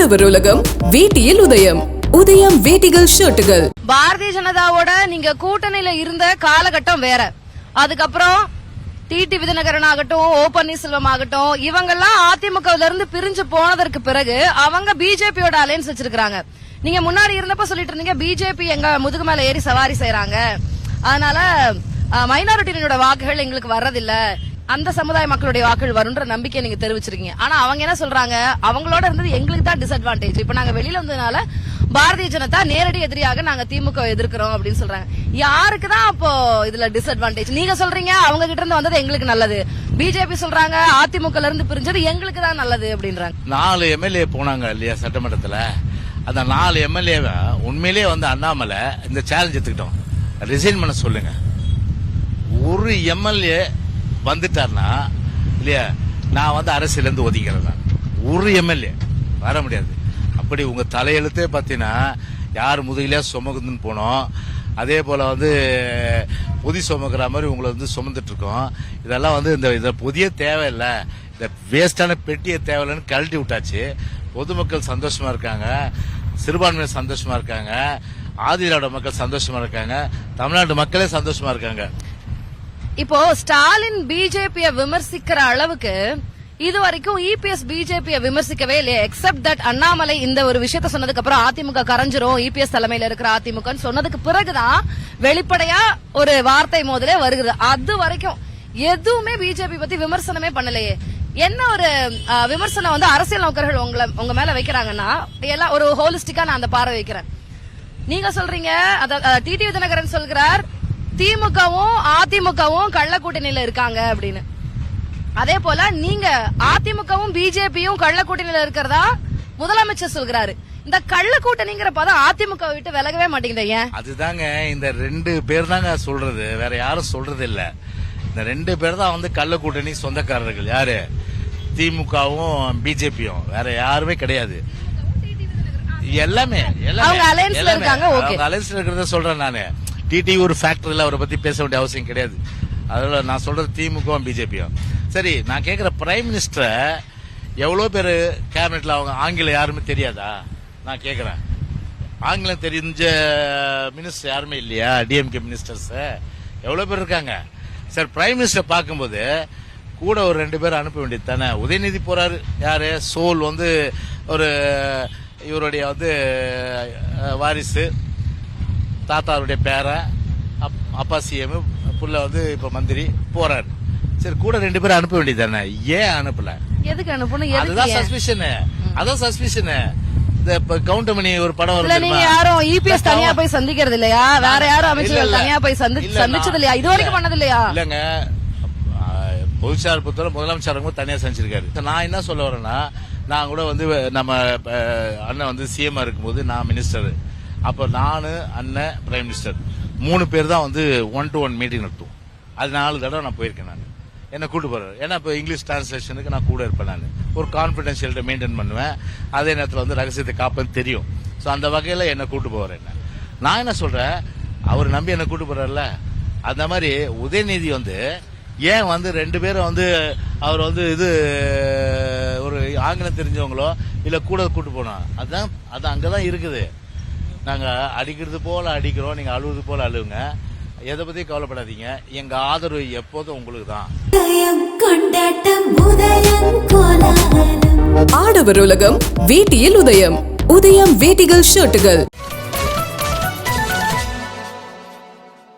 ஆடவர் உலகம் வேட்டியில் உதயம். உதயம் வேட்டிகள் ஷர்ட்டுகள். பாரதிய ஜனதாவோட நீங்க கூட்டணியில இருந்த காலகட்டம் வேற. அதுக்கப்புறம் டிடி விதிநகரன் ஆகட்டும், ஓ பன்னீர்செல்வம் ஆகட்டும், இவங்கெல்லாம் அதிமுகவில இருந்து பிரிஞ்சு போனதற்கு பிறகு அவங்க பிஜேபியோட அலையன்ஸ் வச்சிருக்காங்க. நீங்க முன்னாடி இருந்தப்ப சொல்லிட்டு இருந்தீங்க பிஜேபி எங்க முதுகு மேல ஏறி சவாரி செய்யறாங்க, அதனால மைனாரிட்டியோட வாக்குகள் எங்களுக்கு வர்றதில்ல, அந்த சமுதாய மக்களுடைய வாக்குகள் வரும்ன்ற நம்பிக்கை நீங்க தெரிவிச்சிருக்கீங்க. ஆனா அவங்க என்ன சொல்றாங்க, அவங்களோட இருந்தது எங்களுக்கு தான் டிஸ்அட்வான்டேஜ், இப்ப நாங்க வெளியில வந்ததுனால பாரதிய ஜனதா நேரடி எதிரியாக நாங்க திமுக எதிர்க்கிறோம் அப்படின்னு சொல்றாங்க. யாருக்கு தான் அப்போ இதுல டிஸ்அட்வான்டேஜ்? நீங்க சொல்றீங்க அவங்க கிட்ட இருந்து வந்தது எங்களுக்கு நல்லது, பிஜேபி சொல்றாங்க அதிமுக இருந்து பிரிஞ்சது எங்களுக்கு தான் நல்லது அப்படின்றாங்க. 4 எம்எல்ஏ போனாங்க இல்லையா சட்டமன்றத்துல, அந்த 4 எம்எல்ஏ உண்மையிலேயே வந்து அண்ணாமலை இந்த சேலஞ்ச் எடுத்துக்கிட்டோம், ரிசைன் பண்ண சொல்லுங்க. ஒரு எம்எல்ஏ வந்துட்டார்னா இல்லையா, நான் வந்து அரசியல இருந்து ஒதுக்கிறேன். ஒரு எம்எல்ஏ வர முடியாது. அப்படி உங்க தலையெழுத்தே பாத்தீங்கன்னா யார் முதுகிலே சுமக்குதுன்னு போனோம், அதே போல வந்து பொதி சுமக்கிற மாதிரி உங்களை வந்து சுமந்துட்டு இருக்கோம். இதெல்லாம் வந்து இந்த புதிய தேவையில்லை, இந்த வேஸ்டான பெட்டியை தேவையில்லைன்னு கழட்டி விட்டாச்சு. பொதுமக்கள் சந்தோஷமா இருக்காங்க, சிறுபான்மையினர் சந்தோஷமா இருக்காங்க, ஆதிதிராவிட மக்கள் சந்தோஷமா இருக்காங்க, தமிழ்நாட்டு மக்களே சந்தோஷமா இருக்காங்க. இப்போ ஸ்டாலின் பிஜேபியை விமர்சிக்கிற அளவுக்கு இது வரைக்கும் இபிஎஸ் பிஜேபியை விமர்சிக்கவே இல்லையா? எக்ஸப்ட் தட் அண்ணாமலை இந்த ஒரு விஷயத்த சொன்னதுக்கு அப்புறம் அதிமுக கரைஞ்சிரும், இபிஎஸ் தலைமையில இருக்கிற அதிமுக சொன்னதுக்கு பிறகுதான் வெளிப்படையா ஒரு வார்த்தை மோதலே வருகிறது. அது வரைக்கும் எதுவுமே பிஜேபி பத்தி விமர்சனமே பண்ணலையே. என்ன ஒரு விமர்சனம் வந்து அரசியல் நோக்கர்கள் உங்க மேல வைக்கிறாங்கன்னா, எல்லாம் ஒரு ஹோலிஸ்டிக்கா நான் அந்த பார்வை வைக்கிறேன். நீங்க சொல்றீங்க, டிடி விதிநகரன் சொல்கிறார் திமுகவும் அதிமுகவும் கள்ள கூட்டணியில இருக்காங்க அப்படின்னு. அதே போல நீங்க அதிமுகவும் பிஜேபியும் கள்ள கூட்டணியில இருக்கிறதா முதலமைச்சர் சொல்கிறாரு. இந்த கள்ள கூட்டணிங்கிற பதம் அதிமுக விட்டு விலகவே மாட்டேங்குது. ஏன்? அதுதாங்க இந்த 2 பேர் தாங்க சொல்றது, வேற யாரும் சொல்றது இல்ல. இந்த 2 பேர் தான் வந்து கள்ள கூட்டணி சொந்தக்காரர்கள். யாரு? திமுகவும் பிஜேபியும், வேற யாருமே கிடையாது. எல்லாமே அலையன்ஸ்ல இருக்காங்க. ஓகே, அலையன்ஸ்ல இருக்கிறத சொல்றேன் நானு. டிடி ஒரு ஃபேக்டர் இல்ல, அவரை பத்தி பேச வேண்டிய அவசியம் கிடையாது. அதனால நான் சொல்றது திமுகவும் பிஜேபியும். சரி, நான் கேக்குற பிரைம் மினிஸ்டர் எவ்வளவு பேரு கேபினெட்ல அவங்க ஆங்கிலம் யாருமே தெரியாதா? நான் கேக்குறேன், ஆங்கிலம் தெரிஞ்ச மினிஸ்டர் யாருமே இல்லையா? டிஎம்கே மினிஸ்டர்ஸ் எவ்வளவு பேர் இருக்காங்க. சார், பிரைம் மினிஸ்டர் பார்க்கும்போது கூட ஒரு 2 பேர் அனுப்ப வேண்டியது தானே. உதயநிதி போறாரு, யாரு? சோல் வந்து ஒரு இவருடைய வந்து வாரிசு, தாத்தாருடைய பேர, அப்பா சிஎம், புள்ள வந்து இப்ப மந்திரி போறாரு. சரி, கூட 2 பேரும் அனுப்ப வேண்டியது தானே. ஏன் அனுப்பல? எதுக்கு அனுப்பணும்? அதுதான் சஸ்பிஷன். அதான் சஸ்பிஷன். இந்த கவுண்டமணி ஒரு படம் வரும், நீங்க யாரும் இபிஎஸ் தனியா போய் சந்திக்கிறது இல்லையா? வேற யாரும் அமைச்சர்கள் தனியா போய் சந்திச்சது இல்லையா? இது வரைக்கும் பண்ணது இல்லையா? இல்லங்க, பொதுச்சார் புத்தகம் முதலமைச்சர் தனியா சந்திச்சிருக்காரு. நான் என்ன சொல்ல வரேன்னா, நான் கூட வந்து நம்ம அண்ணன் வந்து சிஎம் இருக்கும்போது நான் மினிஸ்டர், அப்ப நானு அண்ணன் பிரைம் மினிஸ்டர் 3 பேர் தான் வந்து 1-to-1 மீட்டிங் நடத்துவோம். அது 4 தடவை நான் போயிருக்கேன். நான் என்ன கூட்டு போறாரு, ஏன்னா இப்ப இங்கிலீஷ் டிரான்ஸ்லேஷனுக்கு நான் கூட இருப்பேன். நான் ஒரு கான்பிடென்ஷியல்ட்ட மெயின்டைன் பண்ணுவேன், அதே நேரத்தில் வந்து ரகசியத்தை காப்பேன்னு தெரியும். ஸோ அந்த வகையில என்ன கூட்டு போவார். என்ன நான் என்ன சொல்றேன், அவர் நம்பி என்ன கூட்டு போறாருல, அந்த மாதிரி உதயநிதி வந்து ஏன் வந்து 2 பேரும் வந்து அவர் வந்து இது ஒரு ஆங்கிலம் தெரிஞ்சவங்களோ இல்ல கூட கூட்டு போனோம், அது அங்கதான் இருக்குது. நாங்க அடிக்கிறது போல அடிக்கிறோம், நீங்க அழுவது போல அழுவுங்க, எதை பத்தி கவலைப்படாதீங்க. எங்க ஆதரவு எப்போதும் உங்களுக்கு தான். ஆடவர் உலகம் வேட்டியில் உதயம். உதயம் வேட்டிகள் ஷர்ட்டுகள்.